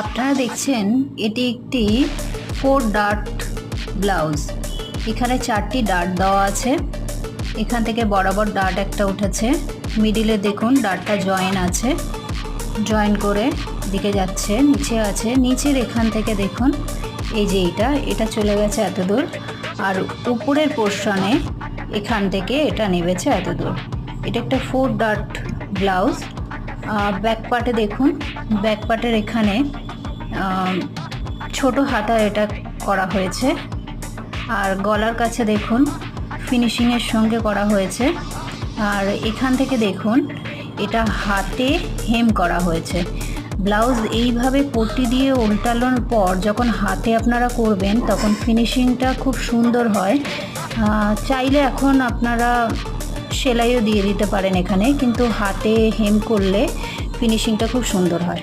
আপনারা দেখছেন এটি একটি 4 ডার্ট ব্লাউজ। এখানে 4টি ডার্ট দেওয়া আছে। এখান থেকে বরাবর ডার্ট একটা উঠেছে, মিডিলে দেখুন ডার্টটা জয়েন আছে, জয়েন করে দিকে যাচ্ছে, নিচে আছে, নিচের এখান থেকে দেখুন এই যে এটা চলে গেছে এত দূর, আর উপরের পোর্শনে এখান থেকে এটা নেমেছে এত দূর। এটা একটা 4 ডার্ট ব্লাউজ। ব্যাক পার্টে দেখুন, ব্যাক পার্টের এখানে ছোট হাতা এটা করা হয়েছে, আর গলার কাছে দেখুন ফিনিশিংয়ের সঙ্গে করা হয়েছে। আর এখান থেকে দেখুন এটা হাতে হেম করা হয়েছে। ব্লাউজ এইভাবে পট্টি দিয়ে উল্টানোর পর যখন হাতে আপনারা করবেন তখন ফিনিশিংটা খুব সুন্দর হয়। চাইলে এখন আপনারা সেলাইও দিয়ে দিতে পারেন এখানে, কিন্তু হাতে হেম করলে ফিনিশিংটা খুব সুন্দর হয়।